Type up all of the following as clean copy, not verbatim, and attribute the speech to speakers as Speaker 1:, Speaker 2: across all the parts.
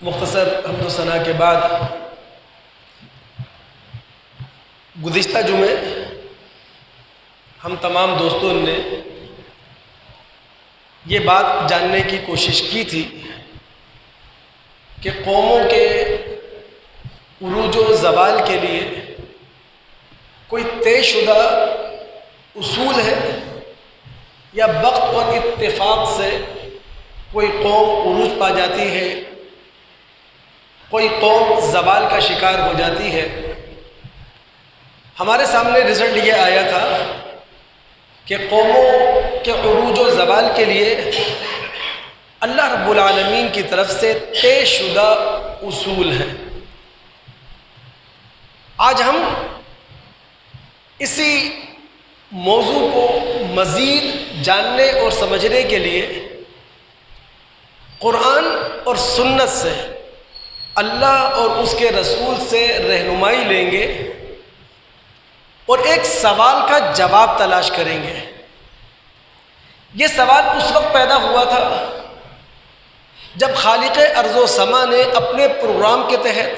Speaker 1: مختصر حمد و ثنا کے بعد گزشتہ جمعے ہم تمام دوستوں نے یہ بات جاننے کی کوشش کی تھی کہ قوموں کے عروج و زوال کے لیے کوئی طے شدہ اصول ہے یا وقت اور اتفاق سے کوئی قوم عروج پا جاتی ہے، کوئی قوم زوال کا شکار ہو جاتی ہے۔ ہمارے سامنے رزلٹ یہ آیا تھا کہ قوموں کے عروج و زوال کے لیے اللہ رب العالمین کی طرف سے طے شدہ اصول ہیں۔ آج ہم اسی موضوع کو مزید جاننے اور سمجھنے کے لیے قرآن اور سنت سے، اللہ اور اس کے رسول سے رہنمائی لیں گے اور ایک سوال کا جواب تلاش کریں گے۔ یہ سوال اس وقت پیدا ہوا تھا جب خالق ارض و سما نے اپنے پروگرام کے تحت،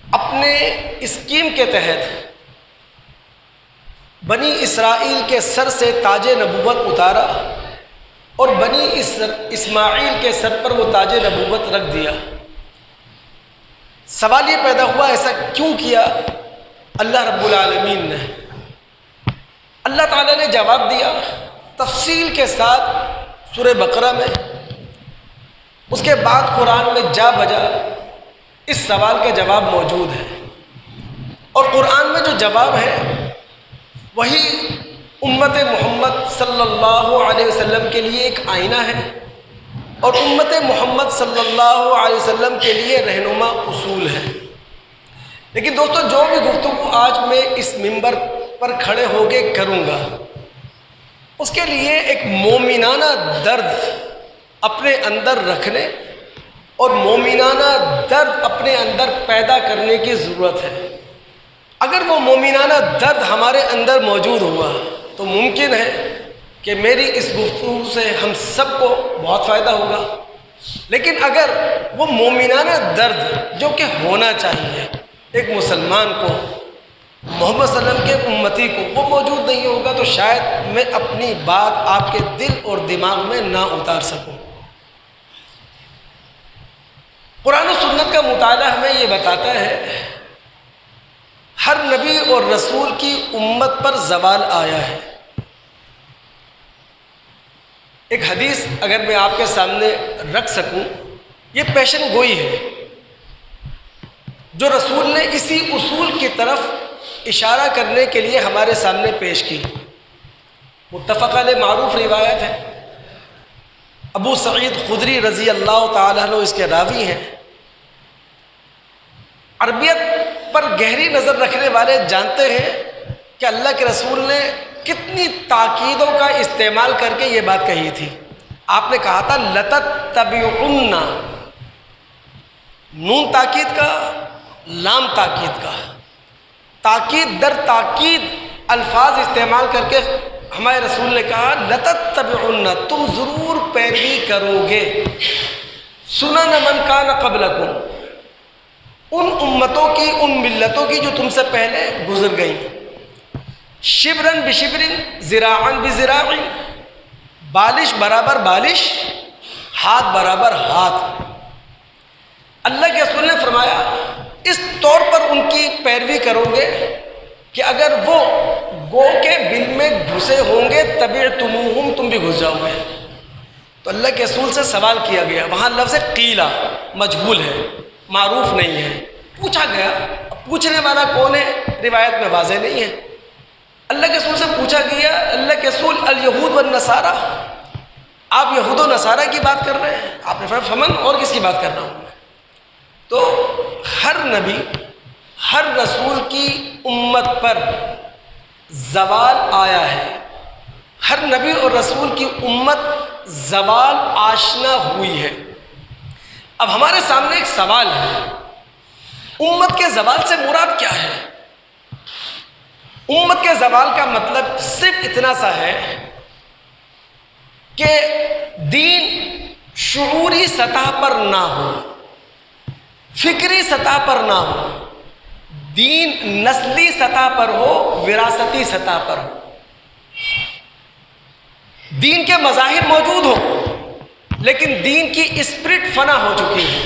Speaker 1: اپنے اسکیم کے تحت بنی اسرائیل کے سر سے تاج نبوت اتارا اور بنی اسماعیل کے سر پر وہ تاج نبوت رکھ دیا۔ سوال یہ پیدا ہوا، ایسا کیوں کیا اللہ رب العالمین نے؟ اللہ تعالیٰ نے جواب دیا تفصیل کے ساتھ سورہ بقرہ میں، اس کے بعد قرآن میں جا بجا اس سوال کا جواب موجود ہے، اور قرآن میں جو جواب ہے وہی امت محمد صلی اللہ علیہ وسلم کے لیے ایک آئینہ ہے اور امت محمد صلی اللہ علیہ وسلم کے لیے رہنما اصول ہے۔ لیکن دوستو، جو بھی گفتگو آج میں اس منبر پر کھڑے ہو کے کروں گا، اس کے لیے ایک مومنانہ درد اپنے اندر رکھنے اور مومنانہ درد اپنے اندر پیدا کرنے کی ضرورت ہے۔ اگر وہ مومنانہ درد ہمارے اندر موجود ہوا تو ممکن ہے کہ میری اس گفتگو سے ہم سب کو بہت فائدہ ہوگا، لیکن اگر وہ مومنانہ درد جو کہ ہونا چاہیے ایک مسلمان کو، محمد صلی اللہ علیہ وسلم کے امتی کو، وہ موجود نہیں ہوگا تو شاید میں اپنی بات آپ کے دل اور دماغ میں نہ اتار سکوں۔ قرآن و سنت کا مطالعہ ہمیں یہ بتاتا ہے ہر نبی اور رسول کی امت پر زوال آیا ہے۔ ایک حدیث اگر میں آپ کے سامنے رکھ سکوں، یہ پیشن گوئی ہے جو رسول نے اسی اصول کی طرف اشارہ کرنے کے لیے ہمارے سامنے پیش کی۔ متفق علیہ معروف روایت ہے، ابو سعید خدری رضی اللہ تعالیٰ عنہ اس کے راوی ہیں۔ عربیت پر گہری نظر رکھنے والے جانتے ہیں کہ اللہ کے رسول نے کتنی تاکیدوں کا استعمال کر کے یہ بات کہی تھی۔ آپ نے کہا تھا لَتَتَّبِعُنَّ، نون تاکید کا، لام تاکید کا، تاکید در تاکید الفاظ استعمال کر کے ہمارے رسول نے کہا لَتَتَّبِعُنَّ، تم ضرور پیروی کرو گے، سنن من کان قبلکم، ان امتوں کی، ان ملتوں کی جو تم سے پہلے گزر گئیں، شبرن بشبرن، ذراعن بذراع، بالش برابر بالش، ہاتھ برابر ہاتھ۔ اللہ کے رسول نے فرمایا اس طور پر ان کی پیروی کرو گے کہ اگر وہ گو کے بل میں گھسے ہوں گے تبعتموہم، تم بھی گھس جاؤ گے۔ تو اللہ کے رسول سے سوال کیا گیا، وہاں لفظ قیلہ مجہول ہے، معروف نہیں ہے، پوچھا گیا۔ پوچھنے والا کون ہے روایت میں واضح نہیں ہے۔ اللہ کے رسول سے پوچھا گیا، اللہ کے رسول الیہود والنصارہ، آپ یہود و نصارہ کی بات کر رہے ہیں؟ آپ نے فرمایا فمن، اور کس کی بات کر رہا ہوں میں؟ تو ہر نبی، ہر رسول کی امت پر زوال آیا ہے، ہر نبی اور رسول کی امت زوال آشنا ہوئی ہے۔ اب ہمارے سامنے ایک سوال ہے، امت کے زوال سے مراد کیا ہے؟ امت کے زوال کا مطلب صرف اتنا سا ہے کہ دین شعوری سطح پر نہ ہو، فکری سطح پر نہ ہو، دین نسلی سطح پر ہو، وراثتی سطح پر ہو، دین کے مظاہر موجود ہو لیکن دین کی اسپرٹ فنا ہو چکی ہے،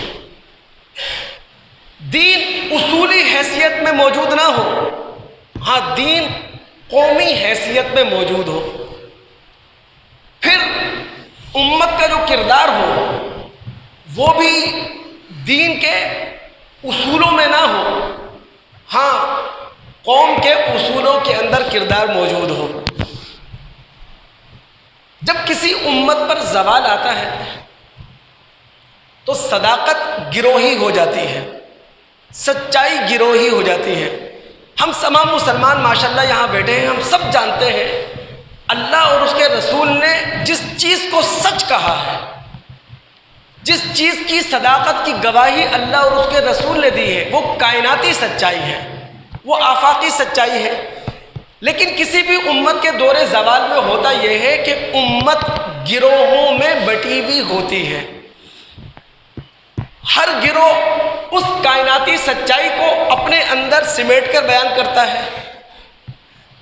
Speaker 1: دین اصولی حیثیت میں موجود نہ ہو، ہاں دین قومی حیثیت میں موجود ہو، پھر امت کا جو کردار ہو وہ بھی دین کے اصولوں میں نہ ہو، ہاں قوم کے اصولوں کے اندر کردار موجود ہو۔ جب کسی امت پر زوال آتا ہے تو صداقت گروہی ہو جاتی ہے، سچائی گروہی ہو جاتی ہے۔ ہم تمام مسلمان ماشاءاللہ یہاں بیٹھے ہیں، ہم سب جانتے ہیں اللہ اور اس کے رسول نے جس چیز کو سچ کہا ہے، جس چیز کی صداقت کی گواہی اللہ اور اس کے رسول نے دی ہے، وہ کائناتی سچائی ہے، وہ آفاقی سچائی ہے۔ لیکن کسی بھی امت کے دور زوال میں ہوتا یہ ہے کہ امت گروہوں میں بٹی ہوئی ہوتی ہے، ہر گروہ اس کائناتی سچائی کو اپنے اندر سمیٹ کر بیان کرتا ہے،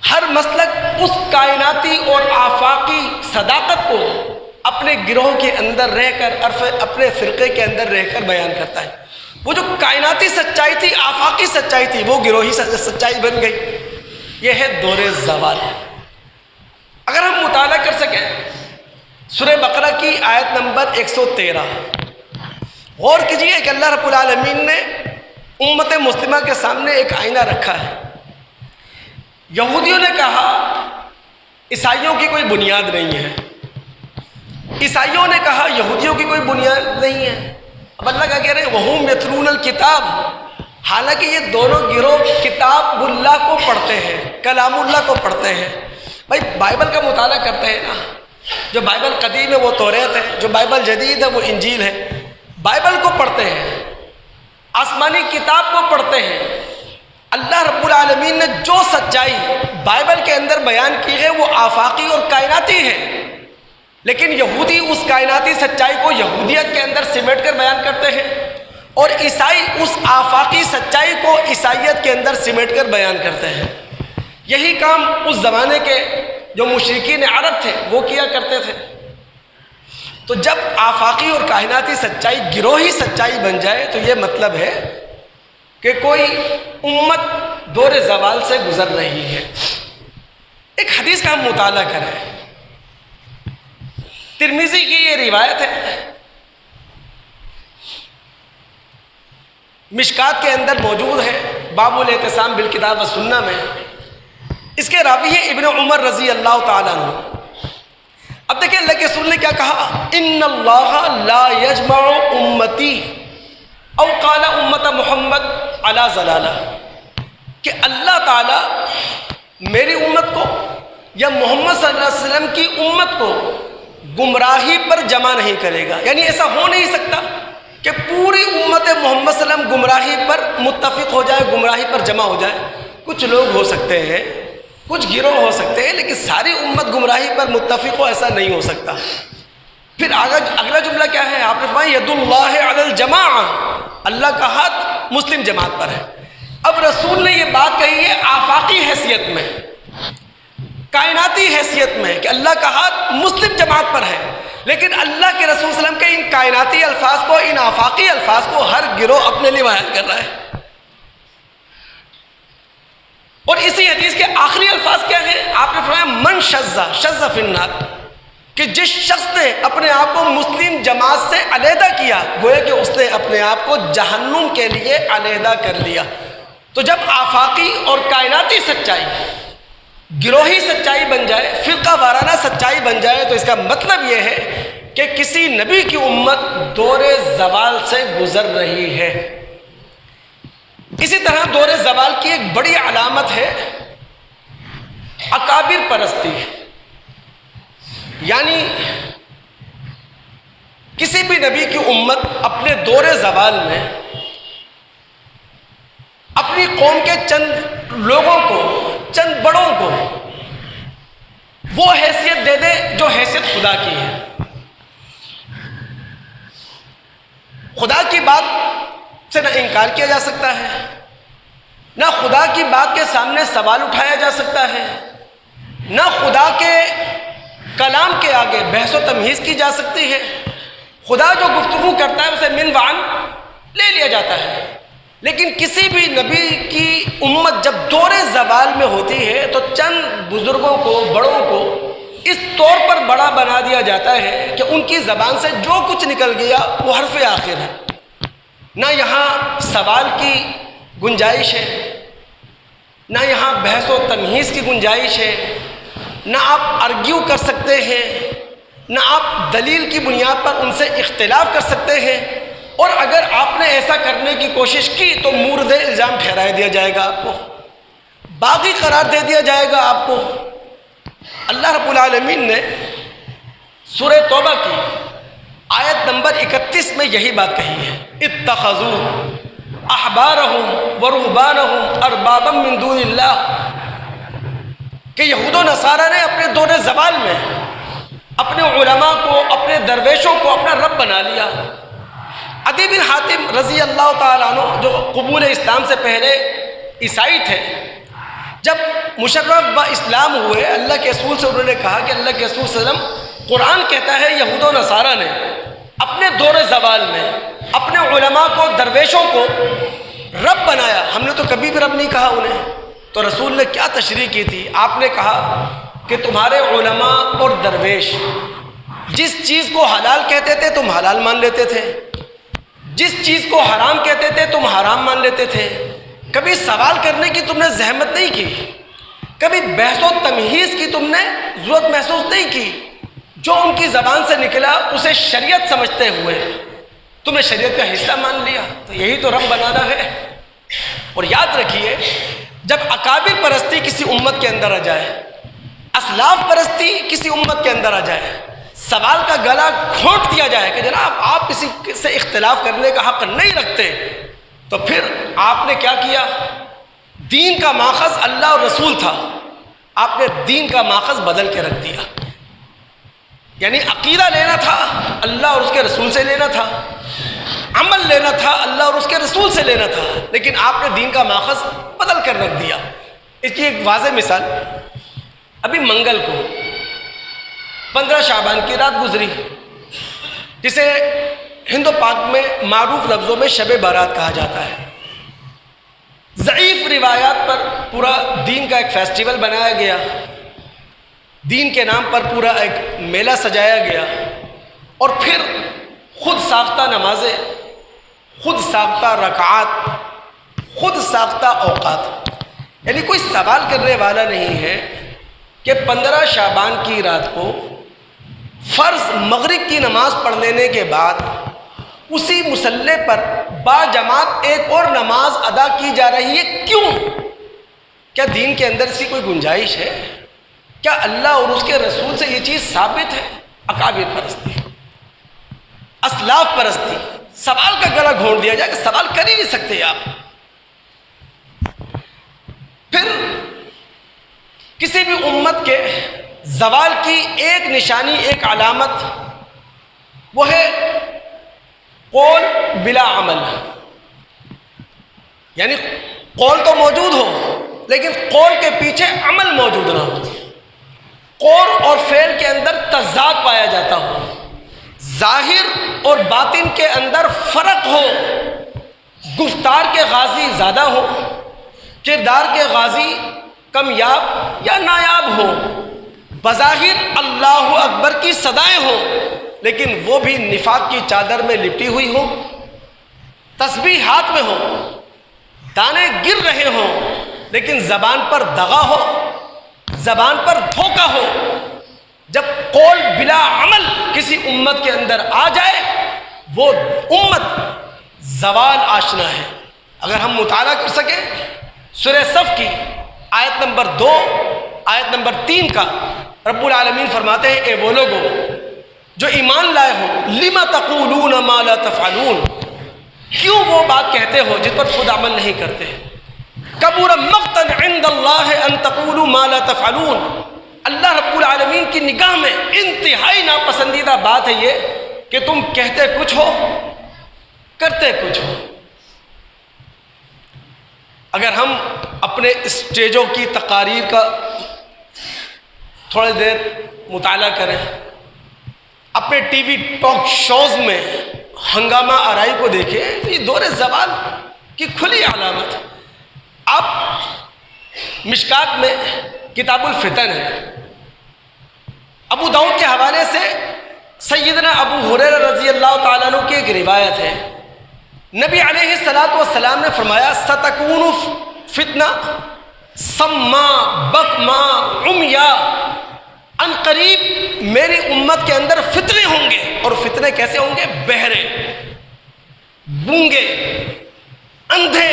Speaker 1: ہر مسلک اس کائناتی اور آفاقی صداقت کو اپنے گروہ کے اندر رہ کر، اپنے فرقے کے اندر رہ کر بیان کرتا ہے۔ وہ جو کائناتی سچائی تھی، آفاقی سچائی تھی، وہ گروہی سچائی بن گئی۔ یہ ہے دور زوال۔ اگر ہم مطالعہ کر سکیں سورہ بقرہ کی آیت نمبر 113، غور کیجئے کہ اللہ رب العالمین نے امت مسلمہ کے سامنے ایک آئینہ رکھا ہے۔ یہودیوں نے کہا عیسائیوں کی کوئی بنیاد نہیں ہے، عیسائیوں نے کہا یہودیوں کی کوئی بنیاد نہیں ہے۔ اب اللہ کیا کہہ رہے ہیں؟ وَهُمْ يَتْلُونَ الْكِتَابَ، حالانکہ یہ دونوں گروہ کتاب اللہ کو پڑھتے ہیں، کلام اللہ کو پڑھتے ہیں۔ بھائی بائبل کا مطالعہ کرتے ہیں نا، جو بائبل قدیم ہے وہ توریت ہے، جو بائبل جدید ہے وہ انجیل ہے۔ بائبل کو پڑھتے ہیں، آسمانی کتاب کو پڑھتے ہیں۔ اللہ رب العالمین نے جو سچائی بائبل کے اندر بیان کی ہے وہ آفاقی اور کائناتی ہے، لیکن یہودی اس کائناتی سچائی کو یہودیت کے اندر سمیٹ کر بیان کرتے ہیں، اور عیسائی اس آفاقی سچائی کو عیسائیت کے اندر سمیٹ کر بیان کرتے ہیں۔ یہی کام اس زمانے کے جو مشرکین عرب تھے وہ کیا کرتے تھے۔ تو جب آفاقی اور کائناتی سچائی گروہی سچائی بن جائے تو یہ مطلب ہے کہ کوئی امت دور زوال سے گزر رہی ہے۔ ایک حدیث کا ہم مطالعہ کریں، ترمذی کی یہ روایت ہے، مشکات کے اندر موجود ہے، باب الاعتصام بالکتاب و سنہ میں۔ اس کے راوی ہے ابن عمر رضی اللہ تعالیٰ عنہ۔ اب دیکھیں اللہ کے رسول نے کیا کہا، ان اللہ لا یجمع امتی او قال امت محمد علی ضلالہ، کہ اللہ تعالیٰ میری امت کو یا محمد صلی اللہ علیہ وسلم کی امت کو گمراہی پر جمع نہیں کرے گا۔ یعنی ایسا ہو نہیں سکتا کہ پوری امت محمد صلی اللہ علیہ وسلم گمراہی پر متفق ہو جائے، گمراہی پر جمع ہو جائے۔ کچھ لوگ ہو سکتے ہیں، کچھ گروہ ہو سکتے ہیں، لیکن ساری امت گمراہی پر متفق ہو، ایسا نہیں ہو سکتا۔ پھر اگلا جملہ کیا ہے؟ آپ نے فرمایا ید اللہ علی الجماعہ، اللہ کا ہاتھ مسلم جماعت پر ہے۔ اب رسول نے یہ بات کہی ہے آفاقی حیثیت میں، کائناتی حیثیت میں، کہ اللہ کا ہاتھ مسلم جماعت پر ہے، لیکن اللہ کے رسول صلی اللہ علیہ وسلم کے ان کائناتی الفاظ کو، ان آفاقی الفاظ کو ہر گروہ اپنے لیے بیان کر رہا ہے۔ اور اسی حدیث کے آخری الفاظ کیا ہیں؟ آپ نے فرمایا من شذ فی النار، کہ جس شخص نے اپنے آپ کو مسلم جماعت سے علیحدہ کیا، گویا کہ اس نے اپنے آپ کو جہنم کے لیے علیحدہ کر لیا۔ تو جب آفاقی اور کائناتی سچائی گروہی سچائی بن جائے، فرقہ وارانہ سچائی بن جائے، تو اس کا مطلب یہ ہے کہ کسی نبی کی امت دور زوال سے گزر رہی ہے۔ اسی طرح دور زوال کی ایک بڑی علامت ہے اکابر پرستی، یعنی کسی بھی نبی کی امت اپنے دور زوال میں اپنی قوم کے چند لوگوں کو، چند بڑوں کو وہ حیثیت دے دے جو حیثیت خدا کی ہے۔ خدا کی بات سے نہ انکار کیا جا سکتا ہے، نہ خدا کی بات کے سامنے سوال اٹھایا جا سکتا ہے، نہ خدا کے کلام کے آگے بحث و تمہیز کی جا سکتی ہے۔ خدا جو گفتگو کرتا ہے اسے من وعن لے لیا جاتا ہے، لیکن کسی بھی نبی کی امت جب دور زوال میں ہوتی ہے تو چند بزرگوں کو، بڑوں کو اس طور پر بڑا بنا دیا جاتا ہے کہ ان کی زبان سے جو کچھ نکل گیا وہ حرف آخر ہے، نہ یہاں سوال کی گنجائش ہے، نہ یہاں بحث و تمہیز کی گنجائش ہے، نہ آپ ارگیو کر سکتے ہیں، نہ آپ دلیل کی بنیاد پر ان سے اختلاف کر سکتے ہیں، اور اگر آپ نے ایسا کرنے کی کوشش کی تو مورد الزام ٹھہرا دیا جائے گا، آپ کو باغی قرار دے دیا جائے گا آپ کو۔ اللہ رب العالمین نے سورہ توبہ کی آیت نمبر 31 میں یہی بات کہی ہے، اتخذوا احبارہم ورہبانہم اربابا من دون اللہ، کہ یہود و نصارہ نے اپنے دور زوال میں اپنے علماء کو، اپنے درویشوں کو اپنا رب بنا لیا۔ عدی بن حاتم رضی اللہ تعالیٰ عنہ جو قبول اسلام سے پہلے عیسائی تھے، جب مشرف با اسلام ہوئے اللہ کے رسول سے انہوں نے کہا کہ اللہ کے رسول صلی اللہ علیہ وسلم قرآن کہتا ہے یہود و نصارہ نے اپنے دور زوال میں اپنے علماء کو، درویشوں کو رب بنایا، ہم نے تو کبھی بھی رب نہیں کہا انہیں۔ تو رسول نے کیا تشریح کی تھی؟ آپ نے کہا کہ تمہارے علماء اور درویش جس چیز کو حلال کہتے تھے تم حلال مان لیتے تھے، جس چیز کو حرام کہتے تھے تم حرام مان لیتے تھے، کبھی سوال کرنے کی تم نے زحمت نہیں کی، کبھی بحث و تمہیز کی تم نے ضرورت محسوس نہیں کی، جو ان کی زبان سے نکلا اسے شریعت سمجھتے ہوئے تم نے شریعت کا حصہ مان لیا۔ تو یہی تو رب بنانا ہے۔ اور یاد رکھیے، جب اکابر پرستی کسی امت کے اندر آ جائے، اسلاف پرستی کسی امت کے اندر آ جائے، سوال کا گلا گھونٹ دیا جائے کہ جناب آپ کسی سے اختلاف کرنے کا حق نہیں رکھتے، تو پھر آپ نے کیا کیا؟ دین کا ماخذ اللہ اور رسول تھا، آپ نے دین کا ماخذ بدل کے رکھ دیا۔ یعنی عقیدہ لینا تھا اللہ اور اس کے رسول سے لینا تھا، عمل لینا تھا اللہ اور اس کے رسول سے لینا تھا، لیکن آپ نے دین کا ماخذ بدل کر رکھ دیا۔ اس کی ایک واضح مثال، ابھی منگل کو 15 شعبان کی رات گزری، جسے ہند و پاک میں معروف لفظوں میں شب بارات کہا جاتا ہے۔ ضعیف روایات پر پورا دین کا ایک فیسٹیول بنایا گیا، دین کے نام پر پورا ایک میلہ سجایا گیا، اور پھر خود ساختہ نمازیں، خود ساختہ رکعات، خود ساختہ اوقات۔ یعنی کوئی سوال کرنے والا نہیں ہے کہ 15 شعبان کی رات کو فرض مغرب کی نماز پڑھ لینے کے بعد اسی مصلی پر با جماعت ایک اور نماز ادا کی جا رہی ہے، کیوں؟ کیا دین کے اندر اس کی کوئی گنجائش ہے؟ کیا اللہ اور اس کے رسول سے یہ چیز ثابت ہے؟ اکابر پرستی، اسلاف پرستی، سوال کا گلا گھونٹ دیا جائے کہ سوال کر ہی نہیں سکتے آپ۔ پھر کسی بھی امت کے زوال کی ایک نشانی، ایک علامت، وہ ہے قول بلا عمل۔ یعنی قول تو موجود ہو لیکن قول کے پیچھے عمل موجود نہ ہو، قول اور فعل کے اندر تضاد پایا جاتا ہو، ظاہر اور باطن کے اندر فرق ہو، گفتار کے غازی زیادہ ہو، کردار کے غازی کمیاب یا نایاب ہو، بظاہر اللہ اکبر کی صدائیں ہوں لیکن وہ بھی نفاق کی چادر میں لپٹی ہوئی ہو، تسبیح ہاتھ میں ہو، دانے گر رہے ہوں لیکن زبان پر دغا ہو، زبان پر دھوکہ ہو۔ جب قول بلا عمل کسی امت کے اندر آ جائے وہ امت زوال آشنا ہے۔ اگر ہم مطالعہ کر سکیں سورہ صف کی آیت نمبر 2، آیت نمبر 3 کا، رب العالمین فرماتے ہیں اے وہ لوگو جو ایمان لائے ہو، لِمَ تَقُولُونَ مَا لَا تَفْعَلُونَ، کیوں وہ بات کہتے ہو جس پر خود عمل نہیں کرتے؟ کبر مقتا عند اللہ ان تقولوا ما لا تفعلون، اللہ رب العالمین کی نگاہ میں انتہائی ناپسندیدہ بات ہے یہ کہ تم کہتے کچھ ہو کرتے کچھ ہو۔ اگر ہم اپنے اسٹیجوں کی تقاریر کا تھوڑی دیر مطالعہ کریں، اپنے ٹی وی ٹاک شوز میں ہنگامہ آرائی کو دیکھیں، یہ دور زوال کی کھلی علامت۔ آپ مشکات میں کتاب الفتن ہے، ابو داؤد کے حوالے سے سیدنا ابو ہریرہ رضی اللہ تعالیٰ عنہ کی ایک روایت ہے، نبی علیہ الصلوۃ والسلام نے فرمایا ستکون فتنہ سما بکما عمیا، ان قریب میری امت کے اندر فتنے ہوں گے، اور فتنے کیسے ہوں گے؟ بہرے، گونگے، اندھے۔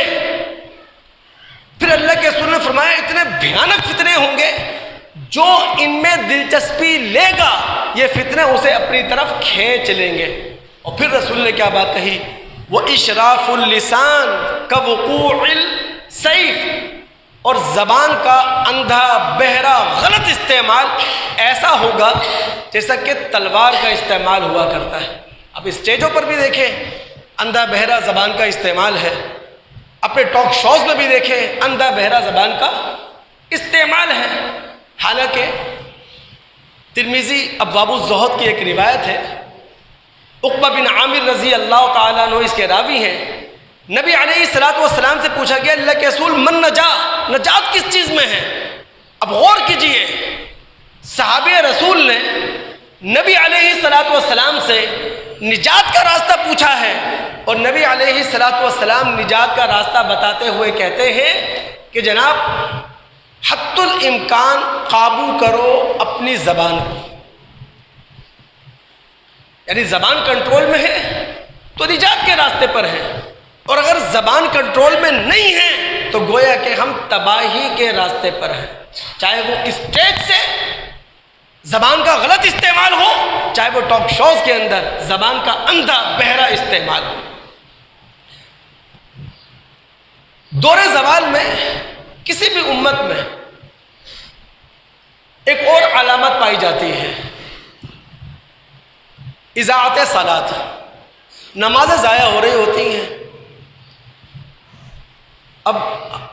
Speaker 1: پھر اللہ کے رسول نے فرمایا اتنے بھیانک فتنے ہوں گے، جو ان میں دلچسپی لے گا یہ فتنے اسے اپنی طرف کھینچ لیں گے۔ اور پھر رسول نے کیا بات کہی؟ وَإِشْرَافُ اللِّسَانِ كَوُقُوعِ السَّيْفِ، اور زبان کا اندھا بہرا غلط استعمال ایسا ہوگا جیسا کہ تلوار کا استعمال ہوا کرتا ہے۔ اب اسٹیجوں پر بھی دیکھیں اندھا بہرا زبان کا استعمال ہے، اپنے ٹاک شوز میں بھی دیکھیں اندھا بہرا زبان کا استعمال ہے۔ حالانکہ ترمذی ابواب الزہد کی ایک روایت ہے، عقبہ بن عامر رضی اللہ تعالیٰ عنہ اس کے راوی ہیں، نبی علیہ الصلوۃ والسلام سے پوچھا گیا اللہ کے رسول من نجات کس چیز میں ہے؟ اب غور کیجئے، صحابہ رسول نے نبی علیہ الصلوۃ والسلام سے نجات کا راستہ پوچھا ہے، اور نبی علیہ الصلوۃ والسلام نجات کا راستہ بتاتے ہوئے کہتے ہیں کہ جناب حت الامکان قابو کرو اپنی زبان کو، یعنی زبان کنٹرول میں ہے تو نجات کے راستے پر ہے، اور اگر زبان کنٹرول میں نہیں ہے تو گویا کہ ہم تباہی کے راستے پر ہیں، چاہے وہ اسٹیج سے زبان کا غلط استعمال ہو، چاہے وہ ٹاک شوز کے اندر زبان کا اندھا بہرا استعمال ہو۔ دور زوال میں کسی بھی امت میں ایک اور علامت پائی جاتی ہے، اضاعت صلاۃ، نمازیں ضائع ہو رہی ہوتی ہیں۔ اب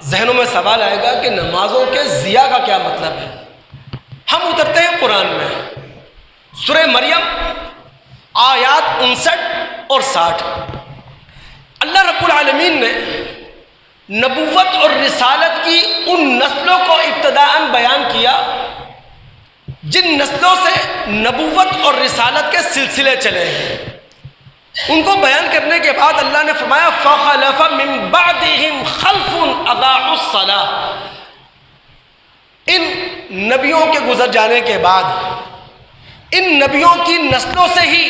Speaker 1: ذہنوں میں سوال آئے گا کہ نمازوں کے ضیاع کا کیا مطلب ہے؟ ہم اترتے ہیں قرآن میں، سورہ مریم آیات 59 اور 60، اللہ رب العالمین نے نبوت اور رسالت کی ان نسلوں کو ابتداءً بیان کیا جن نسلوں سے نبوت اور رسالت کے سلسلے چلے ہیں۔ ان کو بیان کرنے کے بعد اللہ نے فرمایا فَخَلَفَ مِن بَعْدِهِمْ خَلْفٌ أَضَاعُوا الصَّلَاةَ، ان نبیوں کے گزر جانے کے بعد ان نبیوں کی نسلوں سے ہی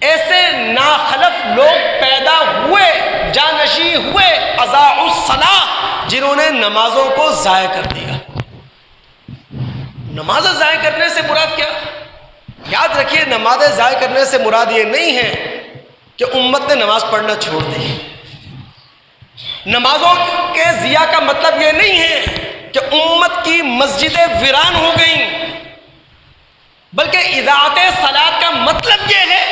Speaker 1: ایسے ناخلف لوگ پیدا ہوئے، جانشین ہوئے، اضاعوا الصلاۃ، جنہوں نے نمازوں کو ضائع کر دیا۔ نماز ضائع کرنے سے مراد کیا؟ یاد رکھیے نماز ضائع کرنے سے مراد یہ نہیں ہے کہ امت نے نماز پڑھنا چھوڑ دی۔ نمازوں کے ضیاع کا مطلب یہ نہیں ہے کہ امت کی مسجدیں ویران ہو گئیں، بلکہ اضاعت صلاۃ کا مطلب یہ ہے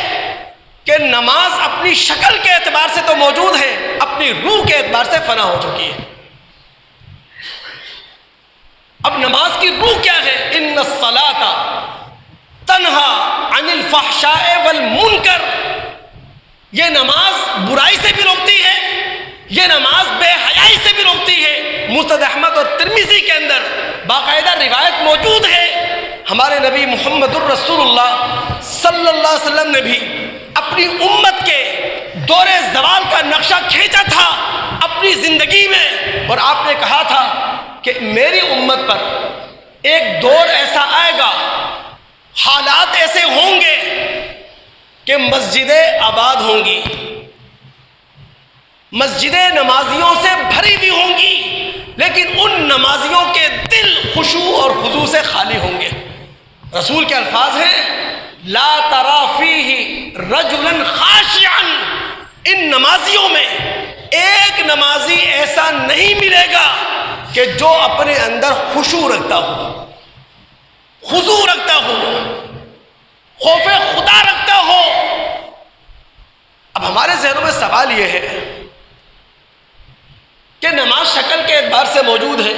Speaker 1: کہ نماز اپنی شکل کے اعتبار سے تو موجود ہے، اپنی روح کے اعتبار سے فنا ہو چکی ہے۔ اب نماز کی روح کیا ہے؟ ان الصلاۃ تنہی عن الفحشاء والمنکر، یہ نماز برائی سے بھی روکتی ہے، یہ نماز بے حیائی سے بھی روکتی ہے۔ مسند احمد اور ترمذی کے اندر باقاعدہ روایت موجود ہے، ہمارے نبی محمد الرسول اللہ صلی اللہ علیہ وسلم نے بھی اپنی امت کے دور زوال کا نقشہ کھینچا تھا اپنی زندگی میں، اور آپ نے کہا تھا کہ میری امت پر ایک دور ایسا آئے گا، حالات ایسے ہوں گے کہ مسجدیں آباد ہوں گی، مسجدیں نمازیوں سے بھری ہوئی ہوں گی، لیکن ان نمازیوں کے دل خشوع اور خضوع سے خالی ہوں گے۔ رسول کے الفاظ ہیں لا تری فیہ رجلا خاشعا، ان نمازیوں میں ایک نمازی ایسا نہیں ملے گا کہ جو اپنے اندر خشوع رکھتا ہو، خضوع رکھتا ہو، خوف خدا رکھتا ہو۔ اب ہمارے ذہنوں میں سوال یہ ہے کہ نماز شکل کے اعتبار سے موجود ہے،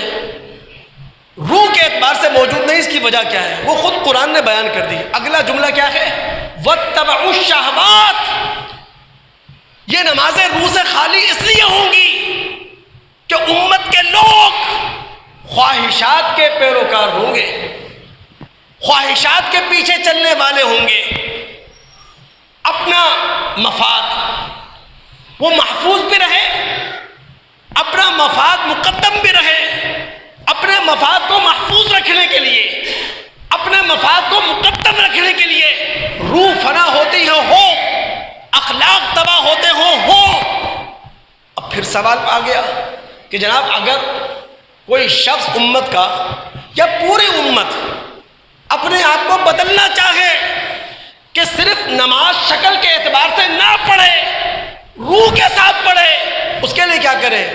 Speaker 1: روح کے اعتبار سے موجود نہیں، اس کی وجہ کیا ہے؟ وہ خود قرآن نے بیان کر دی۔ اگلا جملہ کیا ہے؟ وَاتَّبَعُوا الشَّهَوَاتِ۔ یہ نمازیں روح سے خالی اس لیے ہوں گی کہ امت کے لوگ خواہشات کے پیروکار ہوں گے، خواہشات کے پیچھے چلنے والے ہوں گے، اپنا مفاد وہ محفوظ بھی رہے، اپنا مفاد مقدم بھی رہے، اپنے مفاد کو محفوظ رکھنے کے لیے، اپنے مفاد کو مقدم رکھنے کے لیے روح فنا ہوتی ہو، اخلاق تباہ ہوتے ہو۔ اب پھر سوال آ گیا کہ جناب اگر کوئی شخص امت کا یا پوری امت اپنے آپ کو بدلنا چاہے کہ صرف نماز شکل کے اعتبار سے نہ پڑھے، روح کے ساتھ پڑھے، اس کے لیے کیا کرے؟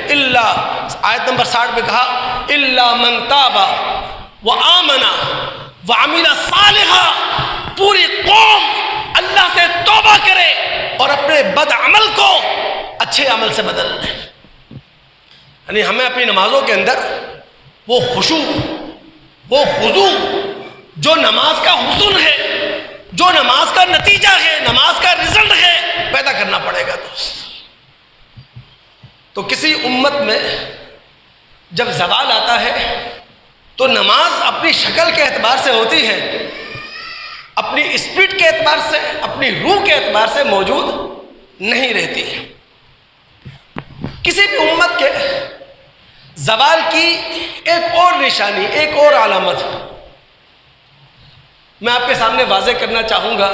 Speaker 1: آیت نمبر 60 میں کہا الا من تاب وآمن وعمل صالحا، پوری قوم اللہ سے توبہ کرے اور اپنے بد عمل کو اچھے عمل سے بدل دے۔ یعنی ہمیں اپنی نمازوں کے اندر وہ خشوع، وہ خضوع جو نماز کا حسن ہے، جو نماز کا نتیجہ ہے، نماز کا رزلٹ ہے، پیدا کرنا پڑے گا دوست۔ تو کسی امت میں جب زوال آتا ہے تو نماز اپنی شکل کے اعتبار سے ہوتی ہے، اپنی اسپیڈ کے اعتبار سے، اپنی روح کے اعتبار سے موجود نہیں رہتی۔ کسی بھی امت کے زوال کی ایک اور نشانی، ایک اور علامت میں آپ کے سامنے واضح کرنا چاہوں گا،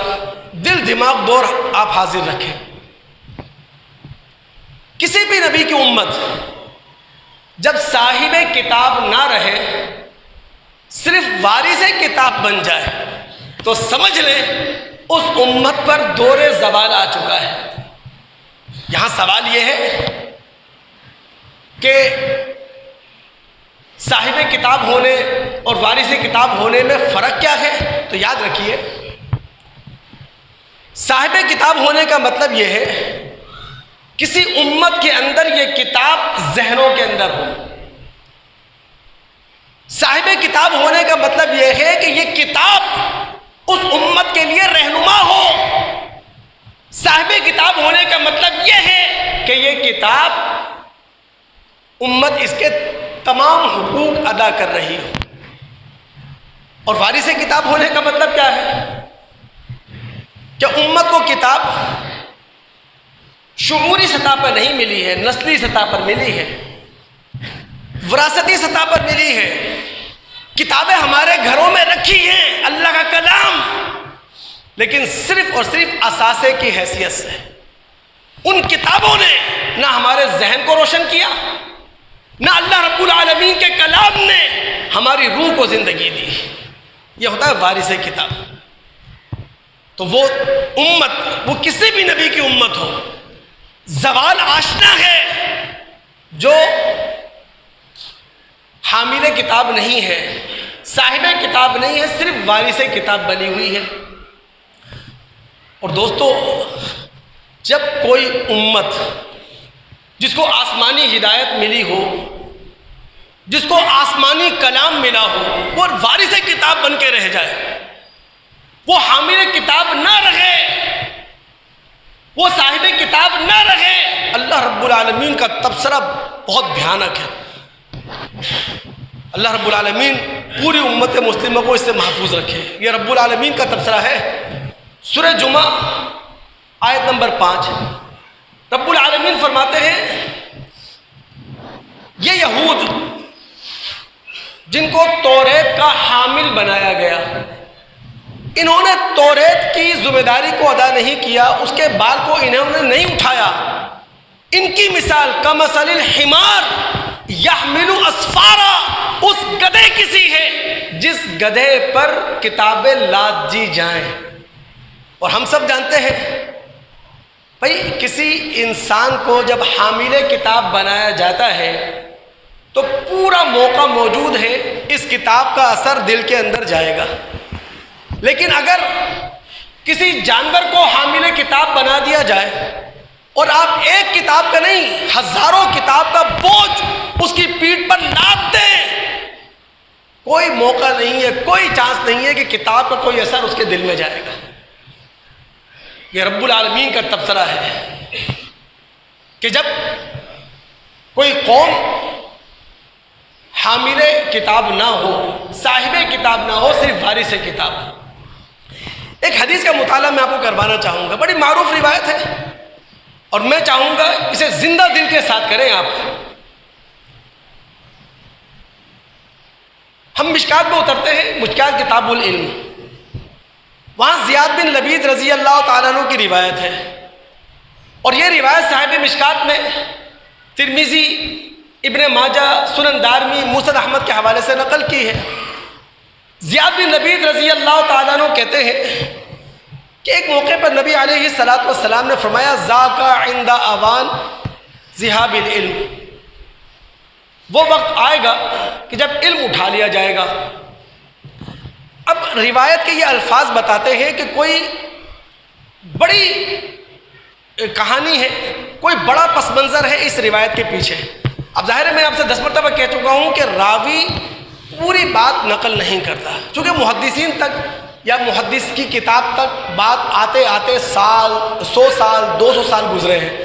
Speaker 1: دل دماغ دور آپ حاضر رکھیں۔ کسی بھی نبی کی امت جب صاحب کتاب نہ رہے، صرف وارث کتاب بن جائے، تو سمجھ لیں اس امت پر دور زوال آ چکا ہے۔ یہاں سوال یہ ہے کہ صاحب کتاب ہونے اور وارث کتاب ہونے میں فرق کیا ہے؟ تو یاد رکھیے، صاحب کتاب ہونے کا مطلب یہ ہے کسی امت کے اندر یہ کتاب ذہنوں کے اندر ہو۔ صاحب کتاب ہونے کا مطلب یہ ہے کہ یہ کتاب اس امت کے لیے رہنما ہو۔ صاحب کتاب ہونے کا مطلب یہ ہے کہ یہ کتاب امت اس کے تمام حقوق ادا کر رہی ہو۔ اور وارث کتاب ہونے کا مطلب کیا ہے؟ کہ امت کو کتاب شعوری سطح پر نہیں ملی ہے، نسلی سطح پر ملی ہے، وراثتی سطح پر ملی ہے۔ کتابیں ہمارے گھروں میں رکھی ہیں، اللہ کا کلام، لیکن صرف اور صرف اثاثے کی حیثیت سے۔ ان کتابوں نے نہ ہمارے ذہن کو روشن کیا، نہ اللہ رب العالمین کے کلام نے ہماری روح کو زندگی دی۔ یہ ہوتا ہے وارث کتاب۔ تو وہ امت، وہ کسی بھی نبی کی امت ہو، زوال آشنا ہے جو حامل کتاب نہیں ہے، صاحب کتاب نہیں ہے، صرف وارث کتاب بنی ہوئی ہے۔ اور دوستو، جب کوئی امت جس کو آسمانی ہدایت ملی ہو، جس کو آسمانی کلام ملا ہو، وہ وارث کتاب بن کے رہ جائے، وہ حامل کتاب نہ رہے، وہ صاحب کتاب نہ رہے، اللہ رب العالمین کا تبصرہ بہت بھیانک ہے۔ اللہ رب العالمین پوری امت مسلمہ کو اس سے محفوظ رکھے۔ یہ رب العالمین کا تبصرہ ہے، سورہ جمعہ آیت نمبر 5۔ رب العالمین فرماتے ہیں یہ یہود جن کو توریت کا حامل بنایا گیا، انہوں نے توریت کی ذمہ داری کو ادا نہیں کیا، اس کے بال کو انہوں نے نہیں اٹھایا۔ ان کی مثال کمثل الحمار یحمل اسفارا، اس گدھے کی سی ہے جس گدھے پر کتابیں لاد دی جائیں۔ اور ہم سب جانتے ہیں بھائی، کسی انسان کو جب حامل کتاب بنایا جاتا ہے تو پورا موقع موجود ہے اس کتاب کا اثر دل کے اندر جائے گا۔ لیکن اگر کسی جانور کو حامل کتاب بنا دیا جائے اور آپ ایک کتاب کا نہیں ہزاروں کتاب کا بوجھ اس کی پیٹھ پر لاد دیں، کوئی موقع نہیں ہے، کوئی چانس نہیں ہے کہ کتاب کا کوئی اثر اس کے دل میں جائے گا۔ یہ رب العالمین کا تبصرہ ہے کہ جب کوئی قوم حامل کتاب نہ ہو، صاحب کتاب نہ ہو، صرف وارث کتاب۔ ایک حدیث کا مطالعہ میں آپ کو کروانا چاہوں گا، بڑی معروف روایت ہے اور میں چاہوں گا اسے زندہ دل کے ساتھ کریں آپ۔ ہم مشکات میں اترتے ہیں، مشکات کتاب العلم، وہاں زیاد بن لبید رضی اللہ تعالیٰ عنہ کی روایت ہے، اور یہ روایت صاحب مشکات میں ترمذی، ابن ماجہ، سنن دارمی، مسند احمد کے حوالے سے نقل کی ہے۔ زیاد بن لبید رضی اللہ تعالیٰ عنہ کہتے ہیں کہ ایک موقع پر نبی علیہ السلام نے فرمایا ذاک عند اوان ذہاب العلم، وہ وقت آئے گا کہ جب علم اٹھا لیا جائے گا۔ اب روایت کے یہ الفاظ بتاتے ہیں کہ کوئی بڑی کہانی ہے، کوئی بڑا پس منظر ہے اس روایت کے پیچھے۔ اب ظاہر ہے میں آپ سے 10 مرتبہ کہہ چکا ہوں کہ راوی پوری بات نقل نہیں کرتا، چونکہ محدثین تک یا محدث کی کتاب تک بات آتے آتے 100 سال 200 سال گزرے ہیں،